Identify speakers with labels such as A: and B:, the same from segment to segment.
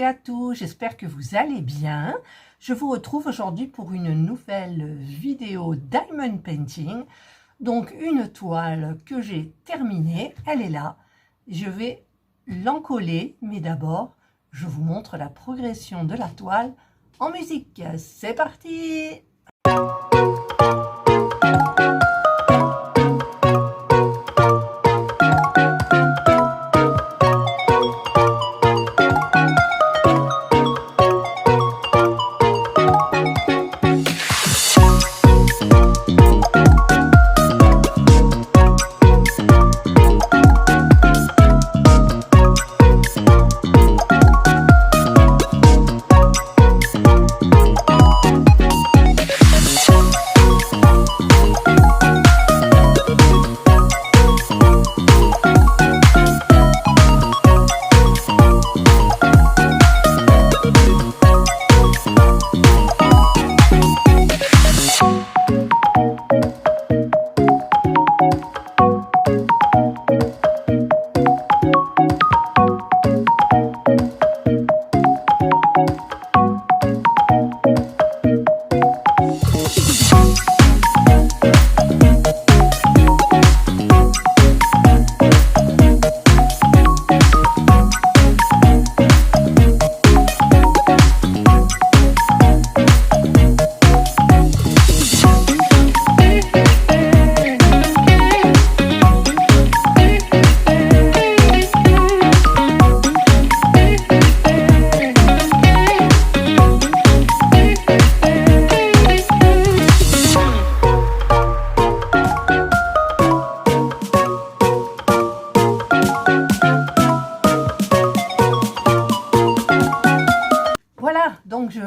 A: à tous, j'espère que vous allez bien. Je vous retrouve aujourd'hui pour une nouvelle vidéo Diamond Painting. Donc une toile que j'ai terminée, elle est là. Je vais l'encoller, mais d'abord, je vous montre la progression de la toile en musique. C'est parti! Donc,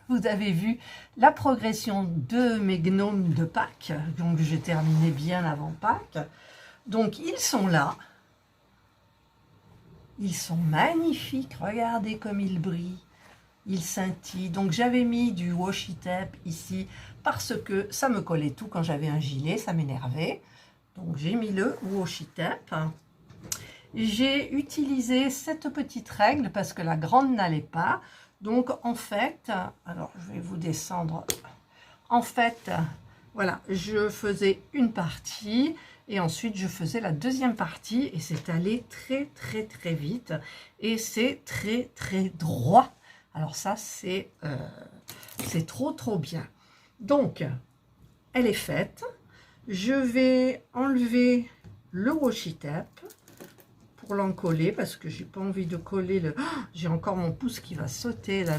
A: vous avez vu la progression de mes gnomes de Pâques. Donc, j'ai terminé bien avant Pâques. Donc, ils sont là. Ils sont magnifiques. Regardez comme ils brillent. Ils scintillent. Donc, j'avais mis du washi tape ici parce que ça me collait tout quand j'avais un gilet. Ça m'énervait. Donc, j'ai mis le washi tape. J'ai utilisé cette petite règle parce que la grande n'allait pas. Donc, en fait, alors je vais vous descendre. En fait, voilà, je faisais une partie et ensuite je faisais la deuxième partie et c'est allé très vite et c'est très droit. Alors ça, c'est trop bien. Donc, elle est faite. Je vais enlever le washi tape pour l'encoller parce que j'ai pas envie de coller le... Oh, j'ai encore mon pouce qui va sauter là.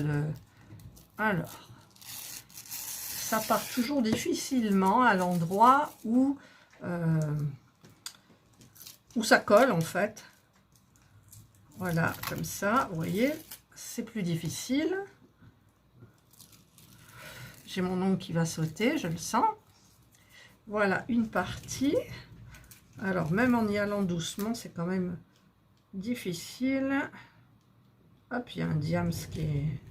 A: Alors, ça part toujours difficilement à l'endroit où ça colle en fait. Voilà, comme ça, vous voyez, c'est plus difficile. J'ai mon ongle qui va sauter, je le sens. Voilà, une partie. Alors, même en y allant doucement, c'est quand même difficile. Hop, il y a un diams qui est...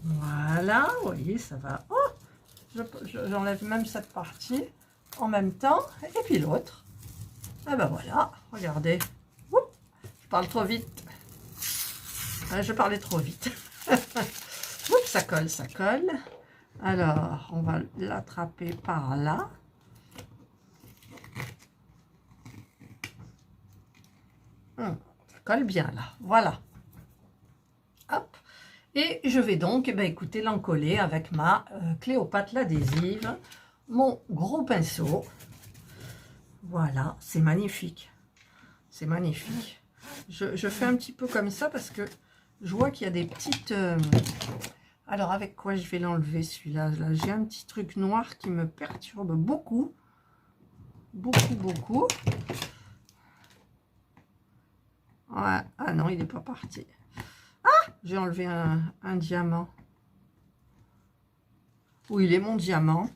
A: Voilà, vous voyez, ça va. Oh, j'enlève même cette partie en même temps. Et puis l'autre. Et ben voilà, regardez. Oups, je parle trop vite. Je parlais trop vite. Oups, ça colle, ça colle. Alors, on va l'attraper par là. Ça colle bien là, voilà. Hop. Et je vais donc, écoutez, l'encoller avec ma Cléopâtre l'adhésive, mon gros pinceau. Voilà, c'est magnifique. C'est magnifique. Je fais un petit peu comme ça parce que je vois qu'il y a des petites... Alors, avec quoi je vais l'enlever celui-là? Là, j'ai un petit truc noir qui me perturbe beaucoup. Beaucoup. Ouais. Ah non, il n'est pas parti. Ah, j'ai enlevé un diamant. Où il est mon diamant?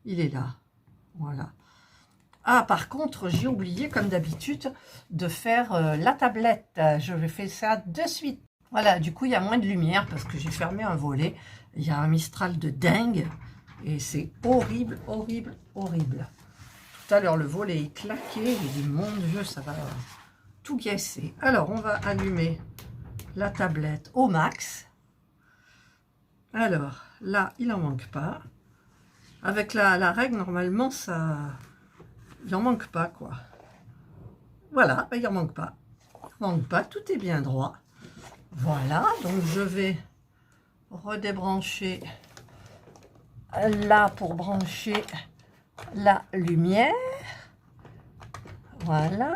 A: Il est là. Voilà. Ah, par contre, j'ai oublié, comme d'habitude, de faire la tablette. Je vais faire ça de suite. Voilà, du coup, il y a moins de lumière parce que j'ai fermé un volet. Il y a un Mistral de dingue et c'est horrible. Tout à l'heure, le volet est claqué. J'ai dit, mon Dieu, ça va tout gassé. Alors, on va allumer la tablette au max. Alors, là, il n'en manque pas. Avec la règle, normalement, ça... il n'en manque pas, quoi. Voilà, ben, il n'en manque pas. Il n'en manque pas, tout est bien droit. Voilà, donc je vais redébrancher là pour brancher la lumière. Voilà.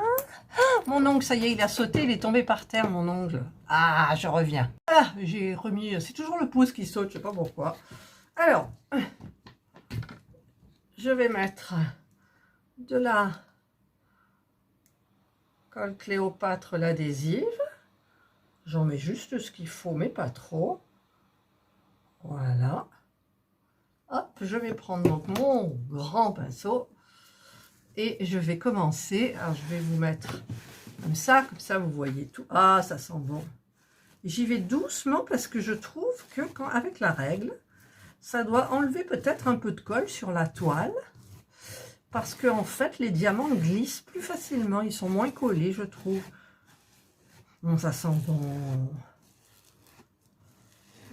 A: Ah, mon ongle, ça y est, il a sauté, il est tombé par terre, mon ongle. Ah, je reviens. Ah, j'ai remis, c'est toujours le pouce qui saute, je sais pas pourquoi. Alors, je vais mettre de la colle Cléopâtre, l'adhésive. J'en mets juste ce qu'il faut, mais pas trop. Voilà. Hop, je vais prendre donc mon grand pinceau et je vais commencer. Alors, je vais vous mettre comme ça vous voyez tout. Ah, ça sent bon. J'y vais doucement parce que je trouve que avec la règle, ça doit enlever peut-être un peu de colle sur la toile. Parce que en fait, les diamants glissent plus facilement. Ils sont moins collés, je trouve. Bon, ça sent bon.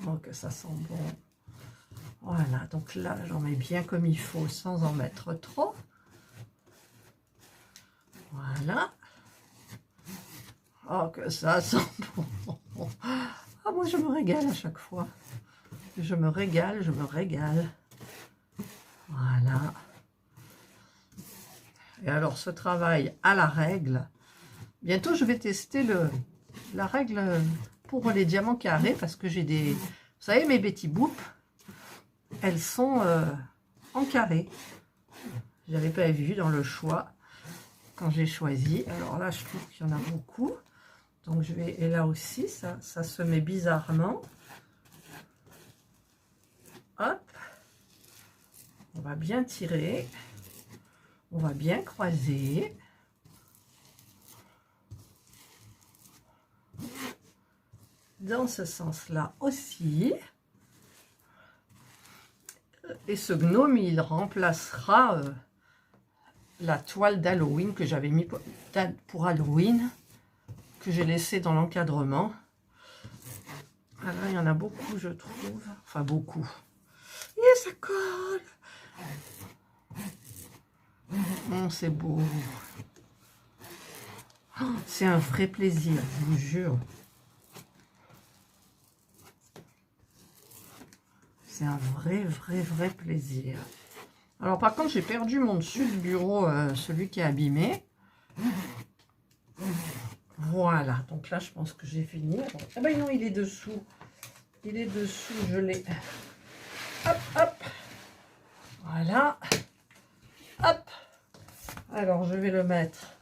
A: Oh, que ça sent bon. Voilà, donc là, j'en mets bien comme il faut, sans en mettre trop. Voilà. Oh, que ça sent bon. Ah, moi, je me régale à chaque fois. Je me régale, je me régale. Voilà. Et alors, ce travail à la règle, bientôt, je vais tester la règle pour les diamants carrés, parce que j'ai des... Vous savez, mes Betty Boop, elles sont en carré. Je n'avais pas vu dans le choix quand j'ai choisi. Alors là, je trouve qu'il y en a beaucoup. Donc je vais... Et là aussi, ça se met bizarrement. Hop. On va bien tirer. On va bien croiser. Dans ce sens-là aussi. Et ce gnome, il remplacera la toile d'Halloween que j'avais mis pour Halloween, que j'ai laissé dans l'encadrement. Alors, il y en a beaucoup, je trouve. Enfin, beaucoup. Et ça colle. C'est beau. Oh, c'est un vrai plaisir, je vous jure. C'est un vrai plaisir. Alors par contre, j'ai perdu mon dessus de bureau, celui qui est abîmé. Voilà, donc là, je pense que j'ai fini. Ah ben non, il est dessous. Il est dessous, je l'ai. Hop, hop. Voilà. Hop. Alors, je vais le mettre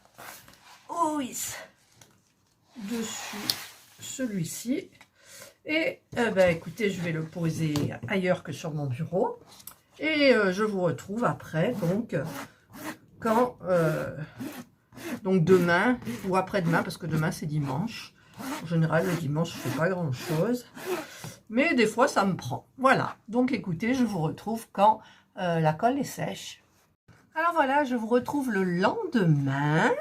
A: dessus celui-ci. Et ben, écoutez, je vais le poser ailleurs que sur mon bureau. Et je vous retrouve après, donc, quand... donc demain ou après-demain, parce que demain c'est dimanche. En général, le dimanche, je ne fais pas grand-chose. Mais des fois, ça me prend. Voilà. Donc, écoutez, je vous retrouve quand la colle est sèche. Alors voilà, je vous retrouve le lendemain.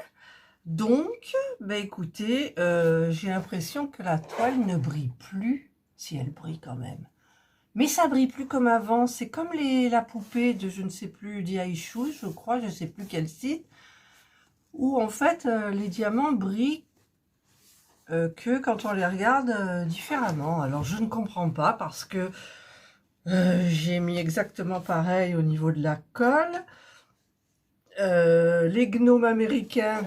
A: Donc, bah écoutez, j'ai l'impression que la toile ne brille plus. Si, elle brille quand même. Mais ça brille plus comme avant. C'est comme la poupée de je ne sais plus, d'I-Shoes, je crois, je ne sais plus quel site. Où en fait, les diamants brillent que quand on les regarde différemment. Alors, je ne comprends pas parce que j'ai mis exactement pareil au niveau de la colle. Les gnomes américains...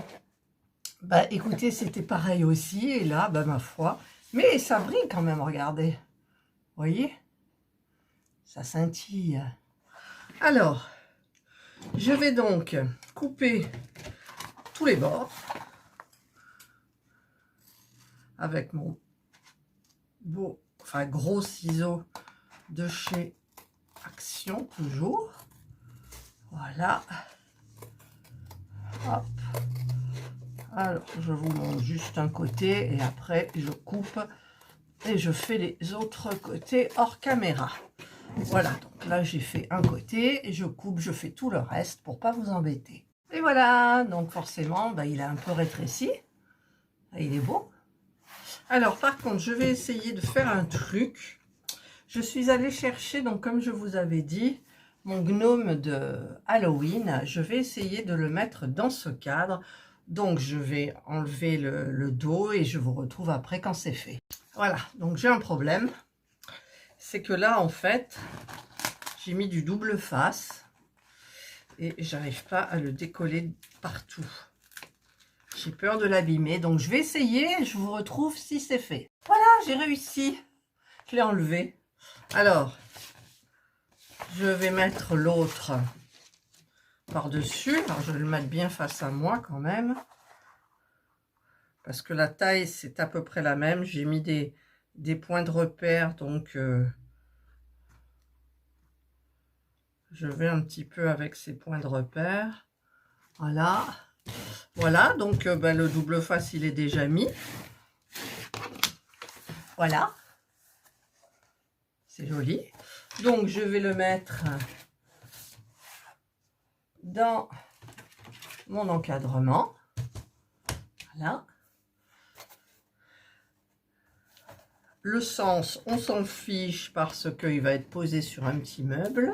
A: Bah écoutez, c'était pareil aussi, et là, bah ma foi, mais ça brille quand même, regardez. Vous voyez? Ça scintille. Alors, je vais donc couper tous les bords avec mon beau, enfin gros ciseau de chez Action, toujours. Voilà. Hop. Alors, je vous montre juste un côté et après, je coupe et je fais les autres côtés hors caméra. Voilà, donc là, j'ai fait un côté et je coupe, je fais tout le reste pour pas vous embêter. Et voilà, donc forcément, bah, il a un peu rétréci. Il est beau. Alors, par contre, je vais essayer de faire un truc. Je suis allée chercher, donc comme je vous avais dit, mon gnome de Halloween. Je vais essayer de le mettre dans ce cadre. Donc, je vais enlever le dos et je vous retrouve après quand c'est fait. Voilà, donc j'ai un problème. C'est que là, en fait, j'ai mis du double face et j'arrive pas à le décoller partout. J'ai peur de l'abîmer, donc je vais essayer et je vous retrouve si c'est fait. Voilà, j'ai réussi. Je l'ai enlevé. Alors, je vais mettre l'autre par-dessus. Alors, je vais le mettre bien face à moi quand même. Parce que la taille, c'est à peu près la même. J'ai mis des points de repère, donc je vais un petit peu avec ces points de repère. Voilà. Voilà, donc ben, le double face, il est déjà mis. Voilà. C'est joli. Donc, je vais le mettre dans mon encadrement. Voilà. Le sens, on s'en fiche parce qu'il va être posé sur un petit meuble.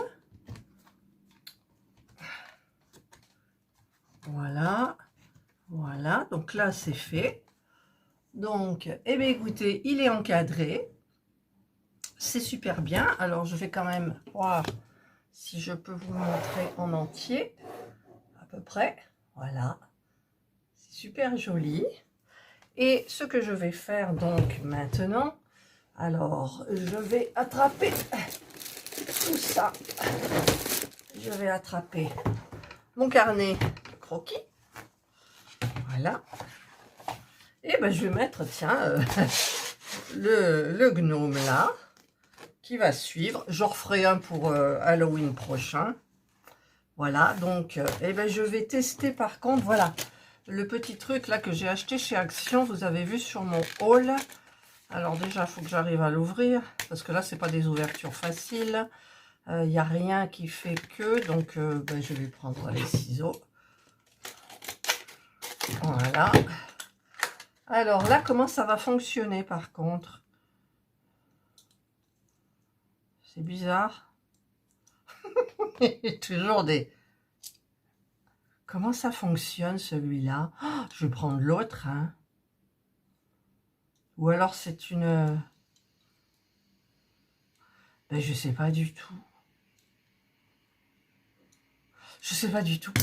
A: Voilà. Voilà. Donc là, c'est fait. Donc, eh bien, écoutez, il est encadré. C'est super bien. Alors, je vais quand même voir si je peux vous le montrer en entier. À peu près. Voilà. C'est super joli. Et ce que je vais faire donc maintenant, alors je vais attraper tout ça. Je vais attraper mon carnet de croquis. Voilà. Et ben je vais mettre, tiens, le gnome là, qui va suivre. J'en referai un pour Halloween prochain. Voilà, donc eh ben, je vais tester par contre, voilà, le petit truc là que j'ai acheté chez Action, vous avez vu sur mon haul. Alors déjà, il faut que j'arrive à l'ouvrir, parce que là, c'est pas des ouvertures faciles. Il n'y a rien qui fait que, donc ben, je vais prendre les ciseaux. Voilà. Alors là, comment ça va fonctionner par contre? C'est bizarre. Toujours des... Comment ça fonctionne celui-là? Oh, je vais prendre l'autre, hein. Ou alors c'est une... Ben, je sais pas du tout. Je sais pas du tout.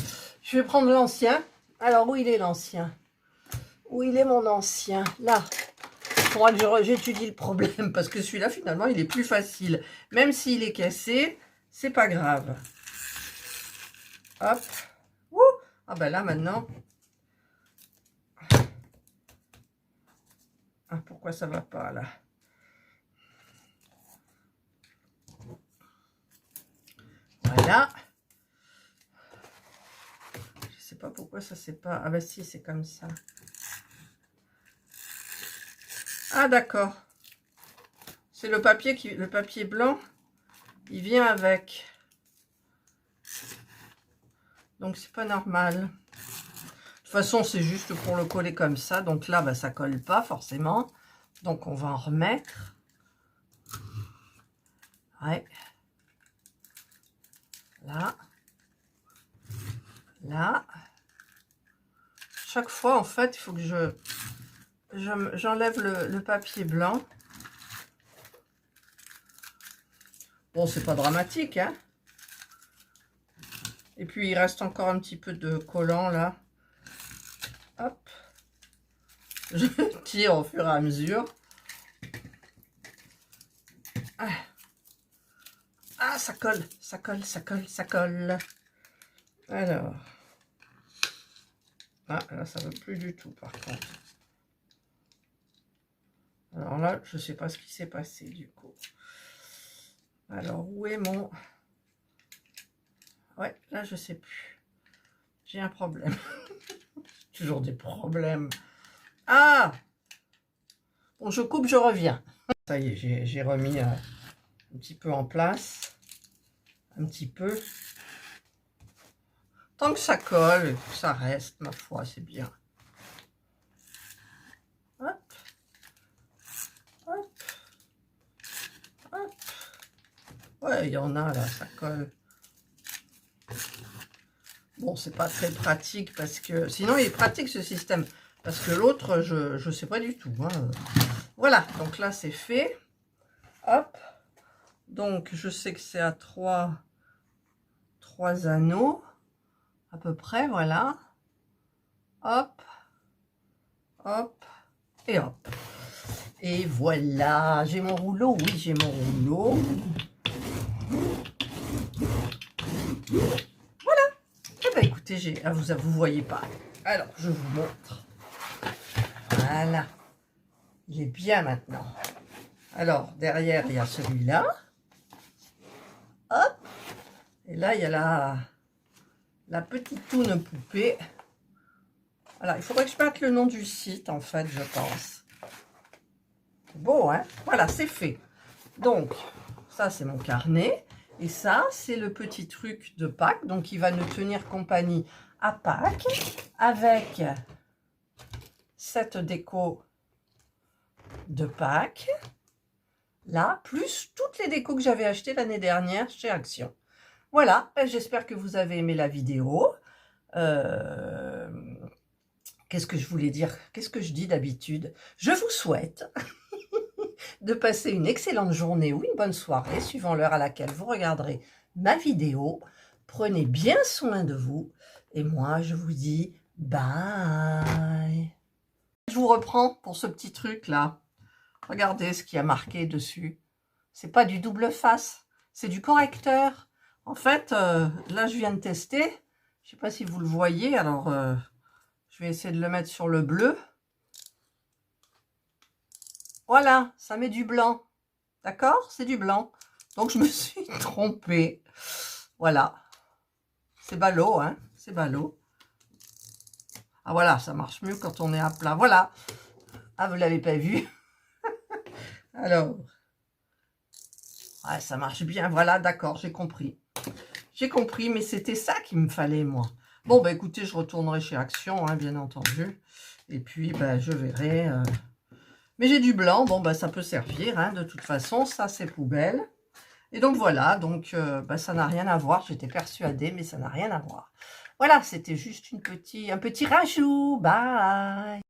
A: Je vais prendre l'ancien. Alors, où il est l'ancien? Où il est mon ancien? Là. Il faudra que j'étudie le problème parce que celui-là, finalement, il est plus facile. Même s'il est cassé, c'est pas grave. Hop. Ouh. Ah ben là, maintenant... Ah, pourquoi ça va pas, là? Voilà. Je sais pas pourquoi ça c'est pas... Ah ben si, c'est comme ça. Ah d'accord. C'est le papier le papier blanc, il vient avec. Donc c'est pas normal. De toute façon, c'est juste pour le coller comme ça. Donc là, bah, ça colle pas forcément. Donc on va en remettre. Ouais. Là. Là. Chaque fois, en fait, il faut que j'enlève le papier blanc. Bon, c'est pas dramatique, hein. Et puis, il reste encore un petit peu de collant, là. Hop. Je tire au fur et à mesure. Ah, ça colle, ça colle, ça colle, ça colle. Alors. Ah, là, ça ne veut plus du tout, par contre. Alors là, je ne sais pas ce qui s'est passé, du coup. Alors, où est mon... Ouais, là, je sais plus. J'ai un problème. Toujours des problèmes. Ah! Bon, je coupe, je reviens. Ça y est, j'ai remis un petit peu en place. Un petit peu. Tant que ça colle, ça reste, ma foi, c'est bien. Ouais, il y en a là, ça colle. Bon, c'est pas très pratique parce que... Sinon, il est pratique ce système. Parce que l'autre, je sais pas du tout. Hein. Voilà, donc là, c'est fait. Hop. Donc, je sais que c'est à 3 anneaux. À peu près, voilà. Hop. Hop. Et hop. Et voilà, j'ai mon rouleau. Oui, j'ai mon rouleau. Voilà. Eh bien, écoutez, vous voyez pas. Alors, je vous montre. Voilà. Il est bien maintenant. Alors, derrière, il y a celui-là. Hop. Et là, il y a la petite toune poupée. Voilà, il faudrait que je mette le nom du site, en fait, je pense. Beau, hein? Voilà, c'est fait. Donc, ça, c'est mon carnet. Et ça, c'est le petit truc de Pâques. Donc, il va nous tenir compagnie à Pâques avec cette déco de Pâques. Là, plus toutes les décos que j'avais achetées l'année dernière chez Action. Voilà, j'espère que vous avez aimé la vidéo. Qu'est-ce que je voulais dire? Qu'est-ce que je dis d'habitude? Je vous souhaite de passer une excellente journée ou une bonne soirée, suivant l'heure à laquelle vous regarderez ma vidéo. Prenez bien soin de vous. Et moi, je vous dis bye. Je vous reprends pour ce petit truc-là. Regardez ce qu'il y a marqué dessus. C'est pas du double face, c'est du correcteur. En fait, là, je viens de tester. Je sais pas si vous le voyez. Alors, je vais essayer de le mettre sur le bleu. Voilà, ça met du blanc. D'accord? C'est du blanc. Donc, je me suis trompée. Voilà. C'est ballot, hein? C'est ballot. Ah, voilà, ça marche mieux quand on est à plat. Voilà. Ah, vous l'avez pas vu? Alors. Ouais, ça marche bien. Voilà, d'accord, j'ai compris. J'ai compris, mais c'était ça qu'il me fallait, moi. Bon, bah écoutez, je retournerai chez Action, hein, bien entendu. Et puis, bah, je verrai. Mais j'ai du blanc, bon, bah ça peut servir, hein, de toute façon. Ça, c'est poubelle. Et donc, voilà, donc, bah, ça n'a rien à voir. J'étais persuadée, mais ça n'a rien à voir. Voilà, c'était juste un petit rajout. Bye!